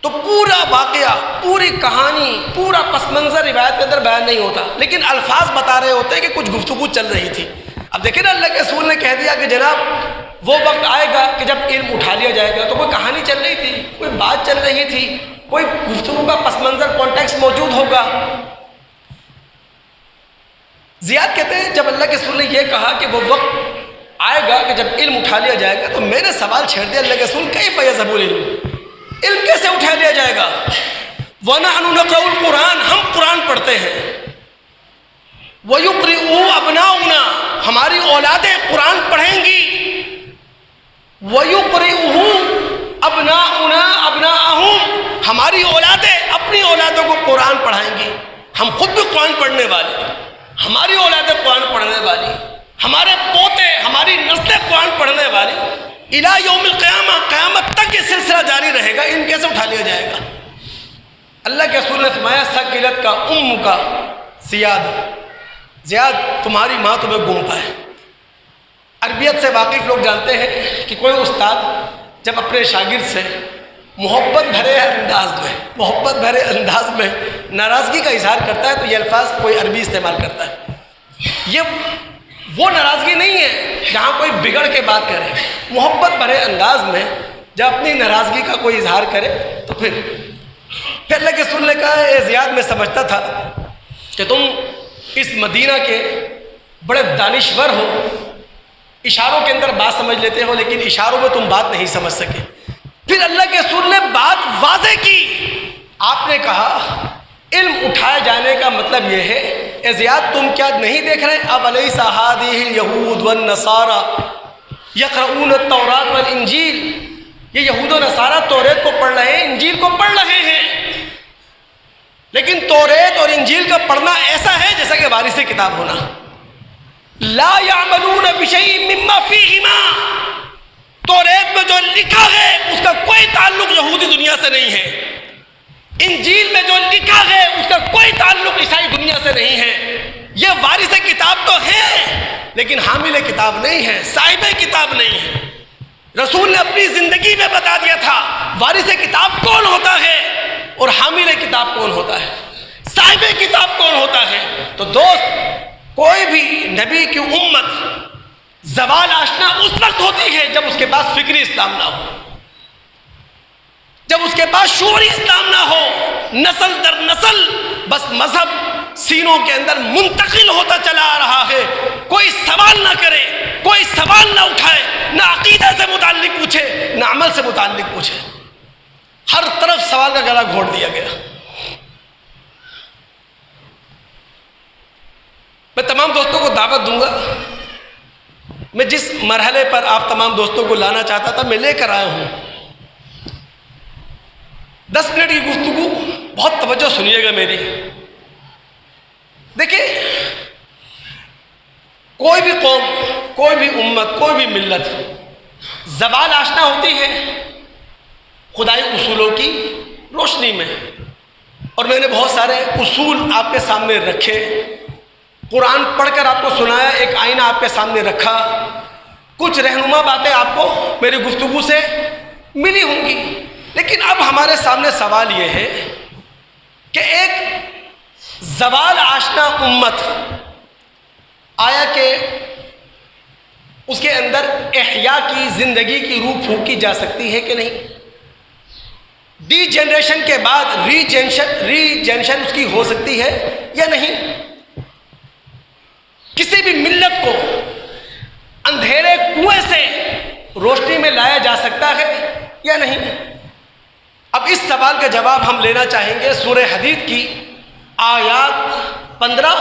Speaker 1: تو پورا واقعہ، پوری کہانی، پورا پس منظر روایت کے اندر بیان نہیں ہوتا، لیکن الفاظ بتا رہے ہوتے ہیں کہ کچھ گفتگو چل رہی تھی۔ اب دیکھیں نا، اللہ کے رسول نے کہہ دیا کہ جناب وہ وقت آئے گا کہ جب علم اٹھا لیا جائے گا، تو کوئی کہانی چل رہی تھی، کوئی بات چل رہی تھی، کوئی گفتگو کا پس منظر کانٹیکس موجود ہوگا۔ زیاد کہتے ہیں جب اللہ کے رسول نے یہ کہا کہ وہ وقت آئے گا کہ جب علم اٹھا لیا جائے گا، تو میں نے سوال چھیڑ دیا، اللہ کے رسول کیف یذهب العلم، علم کیسے اٹھا لیا جائے گا؟ وَنَحْنُ نَقْرَأُ الْقُرْآنَ، ہم قرآن پڑھتے ہیں، وَيُقْرِئُهُ أَبْنَاؤُنَا، ہماری اولادیں قرآن پڑھیں گی، وَيُقْرِئُهُ أَبْنَاؤُنَا أَبْنَاءَهُمْ، ہماری اولادیں اپنی اولادوں کو قرآن پڑھائیں گی۔ ہم خود بھی قرآن پڑھنے والے، ہماری اولادیں قرآن پڑھنے والی، ہمارے پوتے، ہماری نسلیں قرآن پڑھنے والی، الی یوم القیامہ، قیامت تک یہ سلسلہ جاری رہے گا۔ ان کیسے اٹھا لیا جائے گا؟ اللہ کے رسول نے فرمایا ثقلت کا ام کا زیاد، تمہاری ماں تمہیں گم پائے۔ عربیت سے واقف لوگ جانتے ہیں کہ کوئی استاد جب اپنے شاگرد سے محبت بھرے انداز میں ناراضگی کا اظہار کرتا ہے تو یہ الفاظ کوئی عربی استعمال کرتا ہے۔ یہ وہ ناراضگی نہیں ہے جہاں کوئی بگڑ کے بات کرے، محبت بھرے انداز میں جب اپنی ناراضگی کا کوئی اظہار کرے تو پھر اللہ کے رسول نے کہا اے زیاد، میں سمجھتا تھا کہ تم اس مدینہ کے بڑے دانشور ہو، اشاروں کے اندر بات سمجھ لیتے ہو، لیکن اشاروں میں تم بات نہیں سمجھ سکے۔ پھر اللہ کے رسول نے بات واضح کی، آپ نے کہا علم اٹھائے جانے کا مطلب یہ ہے، اے زیاد تم کیا نہیں دیکھ رہے اولیس ہذہ الیہود والنصارى یقرؤون التوراۃ والانجیل، یہ یہود و نصارہ توریت کو پڑھ رہے ہیں، انجیل کو پڑھ رہے ہیں، لیکن توریت اور انجیل کا پڑھنا ایسا ہے جیسا کہ وارث کتاب ہونا۔ لا یعملون بشیء مما فیہما، توریت میں جو لکھا ہے اس کا کوئی تعلق یہودی دنیا سے نہیں ہے، انجیل میں جو لکھا ہے اس کا کوئی تعلق عیسائی دنیا سے نہیں ہے۔ یہ وارث کتاب تو ہے لیکن حامل کتاب نہیں ہے، صاحب کتاب نہیں ہے۔ رسول نے اپنی زندگی میں بتا دیا تھا وارث کتاب کون ہوتا ہے اور حامل کتاب کون ہوتا ہے، صاحب کتاب کون ہوتا ہے۔ تو دوست، کوئی بھی نبی کی امت زوال آشنا اس وقت ہوتی ہے جب اس کے پاس فکری اسلام نہ ہو، جب اس کے پاس شعوری اسلام نہ ہو، نسل در نسل بس مذہب سینوں کے اندر منتقل ہوتا چلا آ رہا ہے، کوئی سوال نہ کرے، کوئی سوال نہ اٹھائے، نہ عقیدہ سے متعلق پوچھے نہ عمل سے متعلق پوچھے، ہر طرف سوال کا گلا گھونٹ دیا گیا۔ میں تمام دوستوں کو دعوت دوں گا، میں جس مرحلے پر آپ تمام دوستوں کو لانا چاہتا تھا میں لے کر آیا ہوں۔ 10 منٹ کی گفتگو، بہت توجہ سنیے گا میری۔ دیکھیں، کوئی بھی قوم، کوئی بھی امت، کوئی بھی ملت زوال آشنا ہوتی ہے خدائی اصولوں کی روشنی میں، اور میں نے بہت سارے اصول آپ کے سامنے رکھے، قرآن پڑھ کر آپ کو سنایا، ایک آئینہ آپ کے سامنے رکھا، کچھ رہنما باتیں آپ کو میری گفتگو سے ملی ہوں گی۔ لیکن اب ہمارے سامنے سوال یہ ہے کہ ایک زوال آشنا امت آیا کہ اس کے اندر احیاء کی، زندگی کی روح پھونکی جا سکتی ہے کہ نہیں؟ ڈی جنریشن کے بعد ری جنریشن اس کی ہو سکتی ہے یا نہیں؟ کسی بھی ملت کو اندھیرے کنویں سے روشنی میں لایا جا سکتا ہے یا نہیں؟ اب اس سوال کا جواب ہم لینا چاہیں گے سورہ حدید کی آیات 15،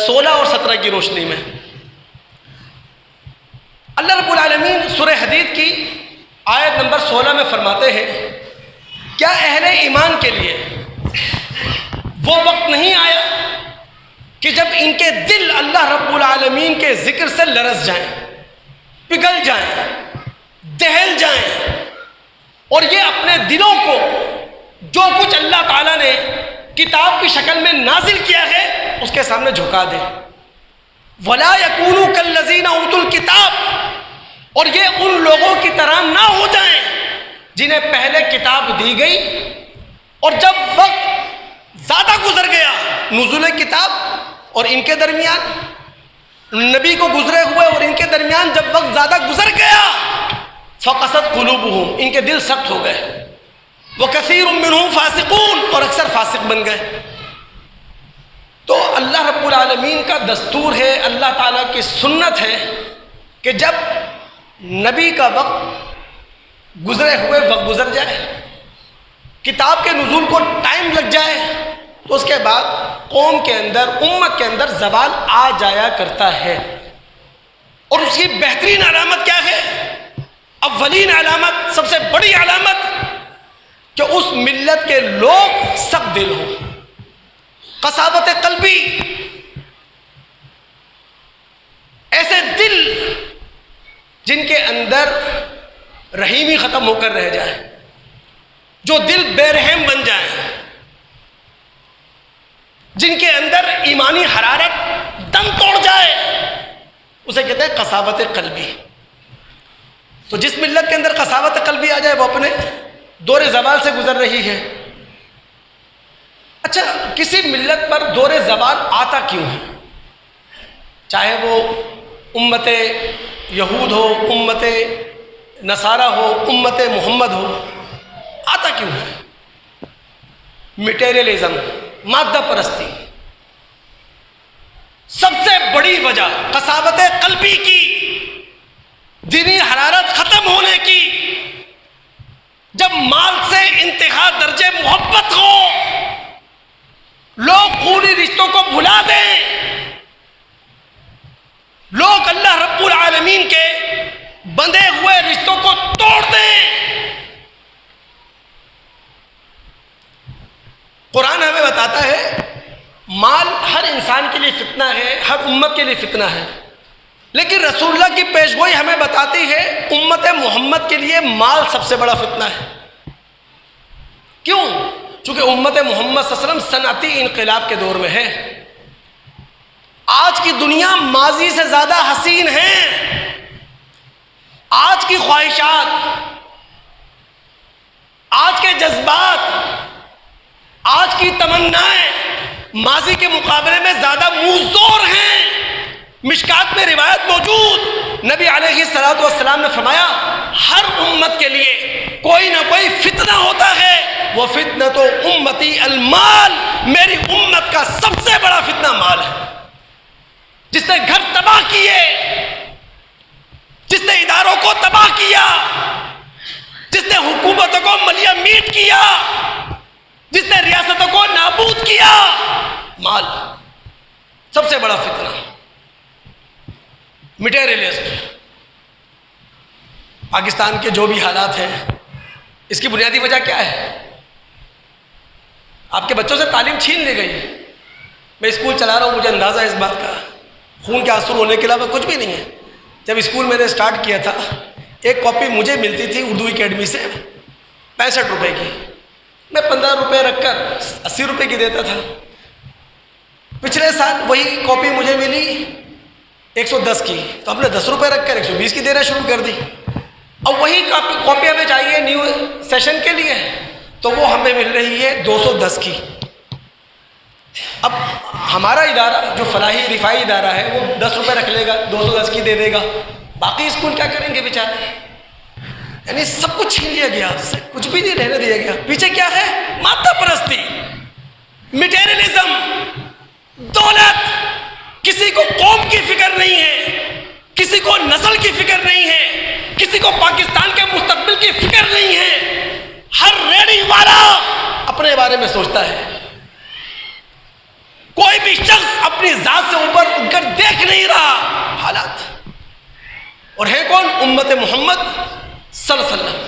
Speaker 1: 16 اور 17 کی روشنی میں۔ اللہ رب العالمین سورہ حدید کی آیت نمبر 16 میں فرماتے ہیں، کیا اہل ایمان کے لیے وہ وقت نہیں آیا کہ جب ان کے دل اللہ رب العالمین کے ذکر سے لرز جائیں، پگھل جائیں، دہل جائیں، اور یہ اپنے دلوں کو جو کچھ اللہ تعالیٰ نے کتاب کی شکل میں نازل کیا ہے اس کے سامنے جھکا دیں؟ وَلَا يَكُونُوا كَالَّذِينَ أُوتُوا الْكِتَابَ، اور یہ ان لوگوں کی طرح نہ ہو جائیں جنہیں پہلے کتاب دی گئی، اور جب وقت زیادہ گزر گیا نزول کتاب اور ان کے درمیان، نبی کو گزرے ہوئے اور ان کے درمیان جب وقت زیادہ گزر گیا، فَقَسَتْ قُلُوبُهُمْ، ان کے دل سخت ہو گئے، وَكَثِيرٌ مِّنْهُمْ فَاسِقُونَ، اور اکثر فاسق بن گئے۔ تو اللہ رب العالمین کا دستور ہے، اللہ تعالیٰ کی سنت ہے کہ جب نبی کا وقت گزرے ہوئے وقت گزر جائے، کتاب کے نزول کو ٹائم لگ جائے، تو اس کے بعد قوم کے اندر، امت کے اندر زوال آ جایا کرتا ہے۔ اور اس کی بہترین علامت کیا ہے؟ اولین علامت، سب سے بڑی علامت، کہ اس ملت کے لوگ سخت دل ہوں، قساوت قلبی، ایسے دل جن کے اندر رحیمی ختم ہو کر رہ جائے، جو دل بے رحم بن جائیں، جن کے اندر ایمانی حرارت دم توڑ جائے، اسے کہتے ہیں قساوت قلبی۔ تو جس ملت کے اندر قساوت قلبی آ جائے وہ اپنے دور زوال سے گزر رہی ہے۔ اچھا، کسی ملت پر دور زوال آتا کیوں ہے؟ چاہے وہ امت یہود ہو، امت نصارہ ہو، امت محمد ہو، آتا کیوں ہے؟ مٹیریلزم، مادہ پرستی، سب سے بڑی وجہ قساوت قلبی کی، دینی حرارت ختم ہونے کی۔ جب مال سے انتہا درجے محبت ہو، لوگ خونی رشتوں کو بھلا دیں، لوگ اللہ رب العالمین کے بندھے ہوئے رشتوں کو توڑ دیں۔ قرآن ہمیں بتاتا ہے مال ہر انسان کے لیے فتنہ ہے، ہر امت کے لیے فتنہ ہے، لیکن رسول اللہ کی پیشگوئی ہمیں بتاتی ہے امت محمد کے لیے مال سب سے بڑا فتنہ ہے۔ کیوں؟ چونکہ امت محمد صلی اللہ علیہ وسلم صنعتی انقلاب کے دور میں ہے۔ آج کی دنیا ماضی سے زیادہ حسین ہے۔ آج کی خواہشات، آج کے جذبات، آج کی تمنائیں ماضی کے مقابلے میں زیادہ منظور ہیں۔ مشکات میں روایت موجود، نبی علیہ الصلوۃ والسلام نے فرمایا ہر امت کے لیے کوئی نہ کوئی فتنہ ہوتا ہے، وہ فتنۃ امتی المال، میری امت کا سب سے بڑا فتنہ مال ہے۔ جس نے گھر تباہ کیے، جس نے اداروں کو تباہ کیا، جس نے حکومتوں کو ملیہ میٹ کیا، جس نے ریاستوں کو نابود کیا، مال سب سے بڑا فتنہ۔ مٹیریلسٹ پاکستان کے جو بھی حالات ہیں، اس کی بنیادی وجہ کیا ہے؟ آپ کے بچوں سے تعلیم چھین لی گئی۔ میں اسکول چلا رہا ہوں، مجھے اندازہ ہے اس بات کا، خون کے آنسو ہونے کے علاوہ کچھ بھی نہیں ہے۔ جب اسکول میں نے اسٹارٹ کیا تھا، ایک کاپی مجھے ملتی تھی اردو اکیڈمی سے 65 روپے کی، میں 15 روپے رکھ کر 80 روپے کی دیتا تھا۔ پچھلے سال وہی کاپی مجھے ملی 110 کی، تو ہم نے 10 روپے رکھ کر 120 کی دینا شروع کر دی۔ اب وہی کاپی ہمیں چاہیے نیو سیشن کے لیے، تو وہ ہمیں مل رہی ہے 210 کی۔ اب ہمارا ادارہ جو فلاحی رفائی ادارہ ہے وہ 10 روپے رکھ لے گا، 210 کی دے دے گا، باقی اسکول کیا کریں گے بیچارے؟ یعنی سب کچھ چھین لیا گیا، کچھ بھی نہیں رہنے دیا گیا۔ پیچھے کیا ہے؟ مادہ پرستی، مٹیریلزم، دولت۔ کسی کو قوم کی فکر نہیں ہے، کسی کو نسل کی فکر نہیں ہے، کسی کو پاکستان کے مستقبل کی فکر نہیں ہے۔ ہر ریڑھی والا اپنے بارے میں سوچتا ہے، کوئی بھی شخص اپنی ذات سے اوپر اٹھ کر دیکھ نہیں رہا حالات۔ اور ہے کون؟ امت محمد صلی اللہ علیہ وسلم۔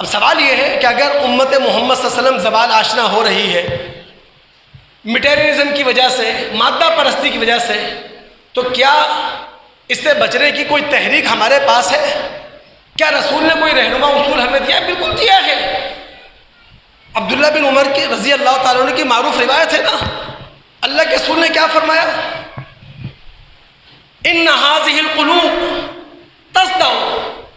Speaker 1: اب سوال یہ ہے کہ اگر امت محمد صلی اللہ علیہ وسلم زوال آشنا ہو رہی ہے مٹیریلزم کی وجہ سے، مادہ پرستی کی وجہ سے، تو کیا اس سے بچنے کی کوئی تحریک ہمارے پاس ہے؟ کیا رسول نے کوئی رہنما اصول ہمیں دیا ہے؟ بالکل دیا ہے۔ عبداللہ بن عمر کی رضی اللہ تعالیٰ عنہ کی معروف روایت ہے نا، اللہ کے رسول نے کیا فرمایا؟ ان هذه القلوب تصدع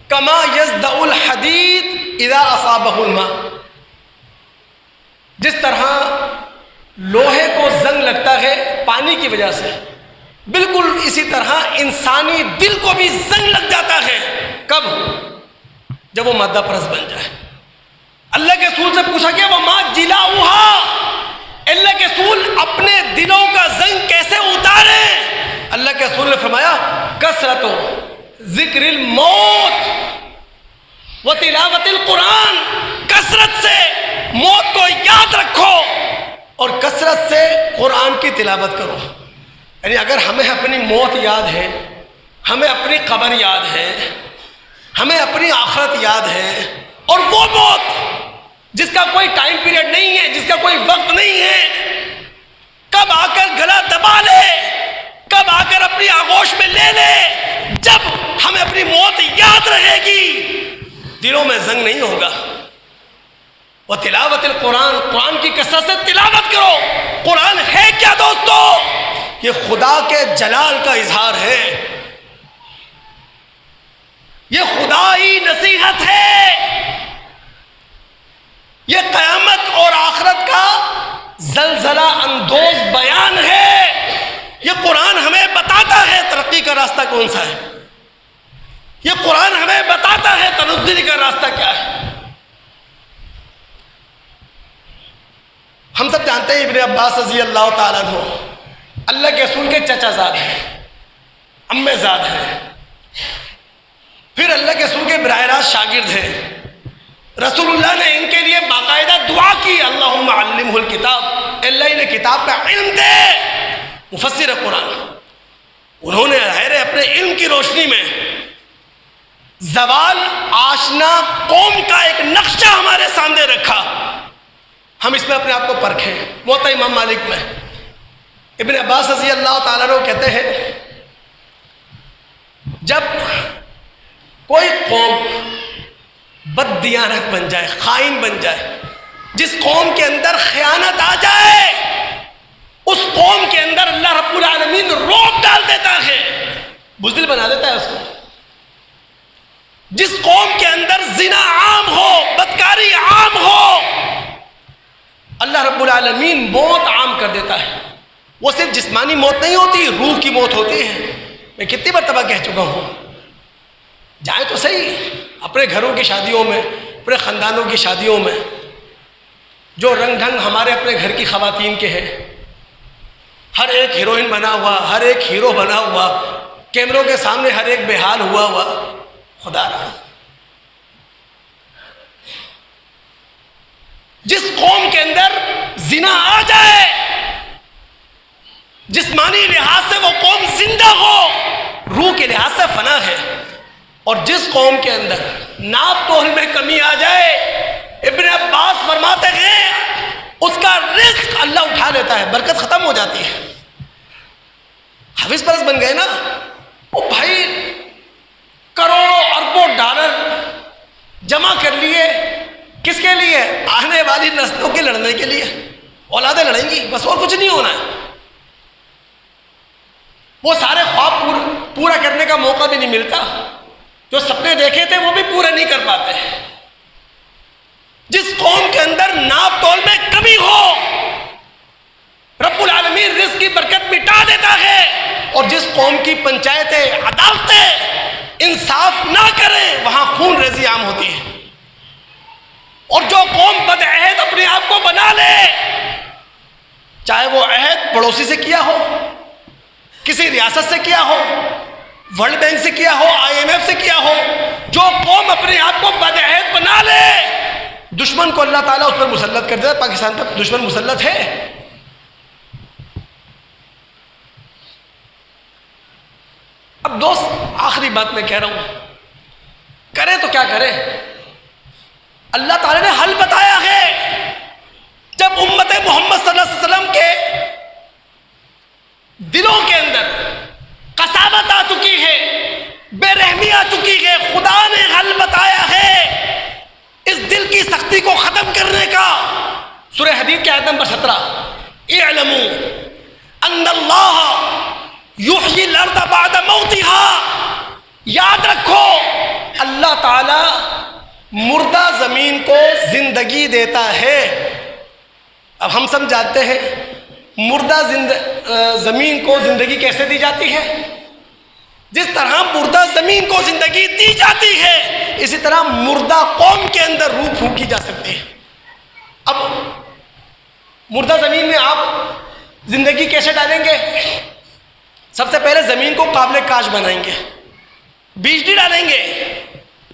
Speaker 1: كما يصدع الحديد اذا اصابه الماء۔ جس طرح لوہے کو زنگ لگتا ہے پانی کی وجہ سے، بالکل اسی طرح انسانی دل کو بھی زنگ لگ جاتا ہے۔ کب؟ جب وہ مادہ پرست بن جائے۔ اللہ کے رسول سے پوچھا گیا وما جلاؤها، اللہ کے رسول اپنے دلوں کا زنگ کیسے اتارے؟ اللہ کے رسول نے فرمایا کثرت ذکر الموت و تلاوت القرآن، کثرت سے موت کو یاد رکھو اور کثرت سے قرآن کی تلاوت کرو۔ یعنی اگر ہمیں اپنی موت یاد ہے، ہمیں اپنی قبر یاد ہے، ہمیں اپنی آخرت یاد ہے، اور وہ موت جس کا کوئی ٹائم پیریڈ نہیں ہے، جس کا کوئی وقت نہیں ہے، کب آ کر گلا دبا لے، کب آ کر اپنی آغوش میں لے لے، جب ہمیں اپنی موت یاد رہے گی دلوں میں زنگ نہیں ہوگا۔ وہ تلاوت القرآن، قرآن کی کثرت سے تلاوت کرو۔ قرآن ہے کیا دوستو؟ یہ خدا کے جلال کا اظہار ہے، یہ خدائی نصیحت ہے، یہ قیامت اور آخرت کا زلزلہ اندوز بیان ہے۔ یہ قرآن ہمیں بتاتا ہے ترقی کا راستہ کون سا ہے، یہ قرآن ہمیں بتاتا ہے تنزلی کا راستہ کیا ہے۔ ہم سب جانتے ہیں ابن عباس رضی اللہ تعالیٰ عنہ اللہ کے رسول کے چچا زاد ہیں، امے زاد ہیں، پھر اللہ کے رسول کے براہ راست شاگرد ہیں۔ رسول اللہ نے ان کے لیے باقاعدہ دعا کی اللہم علمہ الکتاب، اللہ انہیں کتاب کا علم دے۔ مفسر قرآن انہوں نے اپنے علم کی روشنی میں زوال آشنا قوم کا ایک نقشہ ہمارے سامنے رکھا۔ ہم اس میں اپنے آپ کو پرکھیں۔ موطا امام مالک میں ابن عباس رضی اللہ تعالیٰ عنہ کہتے ہیں جب کوئی قوم بد دیانت بن جائے، خائن بن جائے، جس قوم کے اندر خیانت آ جائے، اس قوم کے اندر اللہ رب العالمین رعب ڈال دیتا ہے، بزدل بنا دیتا ہے اس کو۔ جس قوم کے اندر زنا عام ہو، بدکاری عام ہو، اللہ رب العالمین موت عام کر دیتا ہے۔ وہ صرف جسمانی موت نہیں ہوتی، روح کی موت ہوتی ہے۔ میں کتنی مرتبہ کہہ چکا ہوں، جائیں تو صحیح اپنے گھروں کی شادیوں میں، اپنے خاندانوں کی شادیوں میں، جو رنگ ڈھنگ ہمارے اپنے گھر کی خواتین کے ہیں، ہر ایک ہیروئن بنا ہوا، ہر ایک ہیرو بنا ہوا، کیمروں کے سامنے ہر ایک بے حال ہوا ہوا، خدا رہا۔ جس قوم کے اندر زنا آ جائے، جسمانی لحاظ سے وہ قوم زندہ ہو، روح کے لحاظ سے فنا ہے۔ اور جس قوم کے اندر ناپ تول میں کمی آ جائے، ابن عباس فرماتے ہیں اس کا رزق اللہ اٹھا لیتا ہے، برکت ختم ہو جاتی ہے۔ حافظ پرست بن گئے نا، وہ بھائی کروڑوں اربوں ڈالر جمع کر لیے، کس کے لیے؟ آنے والی نسلوں کے لڑنے کے لیے. اولادیں لڑیں گی بس، اور کچھ نہیں ہونا ہے. وہ سارے خواب پورا کرنے کا موقع بھی نہیں ملتا. جو سپنے دیکھے تھے وہ بھی پورے نہیں کر پاتے. جس قوم کے اندر ناپ تول میں کمی ہو رب العالمین رزق کی برکت مٹا دیتا ہے. اور جس قوم کی پنچایتیں، عدالتیں انصاف نہ کریں وہاں خون ریزی عام ہوتی ہے. اور جو قوم بدعہد اپنے آپ کو بنا لے، چاہے وہ عہد پڑوسی سے کیا ہو، کسی ریاست سے کیا ہو، ورلڈ بینک سے کیا ہو، IMF سے کیا ہو، جو قوم اپنے آپ کو بدعہد بنا لے دشمن کو اللہ تعالیٰ اس پر مسلط کر دیتا. پاکستان پر دشمن مسلط ہے. اب دوست آخری بات میں کہہ رہا ہوں، کرے تو کیا کرے؟ اللہ تعالیٰ نے حل بتایا ہے. جب امت محمد صلی اللہ علیہ وسلم کے دلوں کے اندر قساوت آ چکی ہے، بے رحمی آ چکی ہے، خدا نے حل بتایا ہے اس دل کی سختی کو ختم کرنے کا. سورہ حدید کی آیت نمبر 17، اعلموا ان اللہ یحیی الارض بعد موتها. یاد رکھو اللہ تعالی مردہ زمین کو زندگی دیتا ہے. اب ہم سمجھاتے ہیں مردہ زمین کو زندگی کیسے دی جاتی ہے. جس طرح مردہ زمین کو زندگی دی جاتی ہے اسی طرح مردہ قوم کے اندر روح پھونکی جا سکتی ہے. اب مردہ زمین میں آپ زندگی کیسے ڈالیں گے؟ سب سے پہلے زمین کو قابل کاشت بنائیں گے، بیج نہیں ڈالیں گے،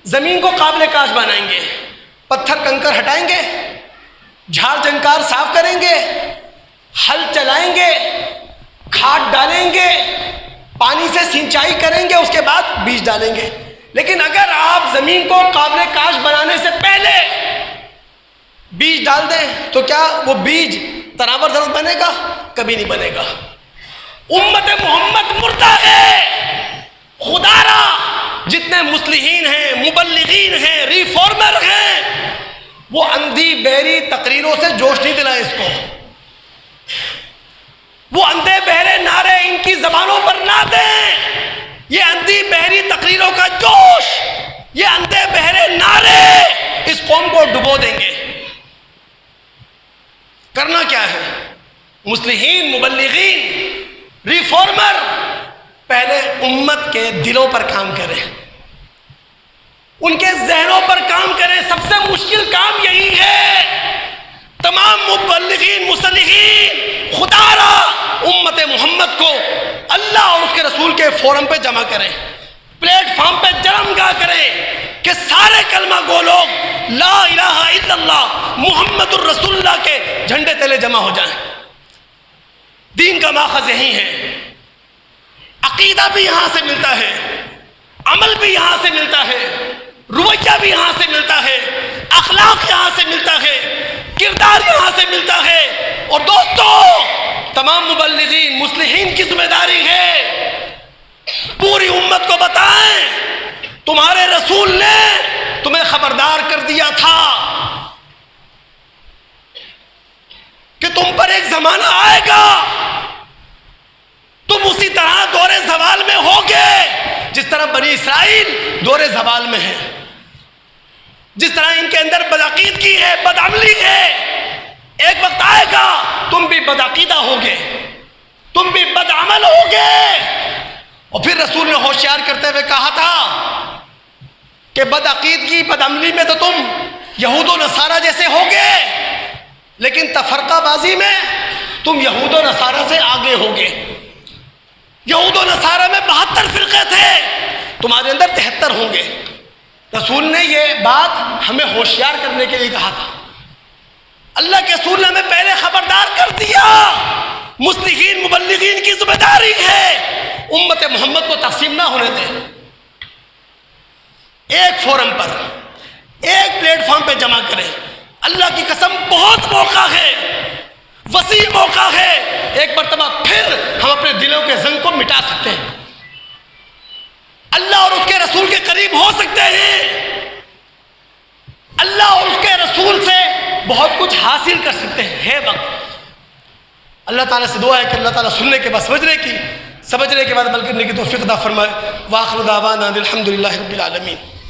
Speaker 1: زمین کو قابل کاشت بنائیں گے، پتھر کنکر ہٹائیں گے، جھاڑ جھنکار صاف کریں گے، ہل چلائیں گے، کھاد ڈالیں گے، پانی سے سینچائی کریں گے، اس کے بعد بیج ڈالیں گے. لیکن اگر آپ زمین کو قابل کاشت بنانے سے پہلے بیج ڈال دیں تو کیا وہ بیج تناور درخت بنے گا؟ کبھی نہیں بنے گا. امت محمد مردہ ہے. خدا را جتنے مصلحین ہیں، مبلغین ہیں، ریفارمر ہیں، وہ اندھی بہری تقریروں سے جوش نہیں دلائیں اس کو. وہ اندھے بہرے نعرے ان کی زبانوں پر نہ دیں. یہ اندھی بہری تقریروں کا جوش، یہ اندھے بہرے نعرے اس قوم کو ڈبو دیں گے. کرنا کیا ہے؟ مصلحین، مبلغین، ریفارمر پہلے امت کے دلوں پر کام کریں، ان کے ذہنوں پر کام کریں. سب سے مشکل کام یہی ہے. تمام مبلغین، مصلحین خدا را امت محمد کو اللہ اور اس کے رسول کے فورم پہ جمع کریں، پلیٹ فارم پہ جرمگاہ کریں کہ سارے کلمہ گو لوگ لا الہ الا اللہ محمد الرسول اللہ کے جھنڈے تلے جمع ہو جائیں. دین کا ماخذ یہی ہے. عقیدہ بھی یہاں سے ملتا ہے، عمل بھی یہاں سے ملتا ہے، رویہ بھی یہاں سے ملتا ہے، اخلاق یہاں سے ملتا ہے، کردار یہاں سے ملتا ہے. اور دوستو تمام مبلغین، مصلحین کی ذمہ داری ہے پوری امت کو بتائیں تمہارے رسول نے تمہیں خبردار کر دیا تھا کہ تم پر ایک زمانہ آئے گا تم اسی طرح دور زوال میں ہوگے جس طرح بنی اسرائیل دور زوال میں ہے، جس طرح ان کے اندر بدعقیدگی ہے، بدعملی ہے. ایک وقت آئے گا تم بھی بدعقیدہ ہوگے، تم بھی بدعمل ہوگے. اور پھر رسول نے ہوشیار کرتے ہوئے کہا تھا کہ بدعقیدگی، بدعملی میں تو تم یہود و نصارہ جیسے ہوگے، لیکن تفرقہ بازی میں تم یہود و نصارہ سے آگے ہوگے. یہود و نصارہ میں 72 فرقے تھے، تمہارے اندر 73 ہوں گے. رسول نے یہ بات ہمیں ہوشیار کرنے کے لیے کہا تھا. اللہ کے رسول نے ہمیں پہلے خبردار کر دیا. مصلحین، مبلغین کی ذمہ داری ہے امت محمد کو تقسیم نہ ہونے دیں. ایک فورم پر، ایک پلیٹ فارم پہ جمع کریں. اللہ کی قسم بہت موقع ہے، وسیع موقع ہے. ایک مرتبہ پھر ہم اپنے دلوں کے زنگ کو مٹا سکتے ہیں، اللہ اور اس کے رسول کے قریب ہو سکتے ہیں. اللہ اور اس کے رسول رسول سے بہت کچھ حاصل کر سکتے ہیں، ہے وقت۔ اللہ تعالیٰ سے دعا ہے کہ اللہ تعالیٰ سننے کے بعد سمجھنے کے بعد عمل کرنے کی توفیق عطا فرمائے۔ وآخر دعوانا الحمد للہ رب العالمین۔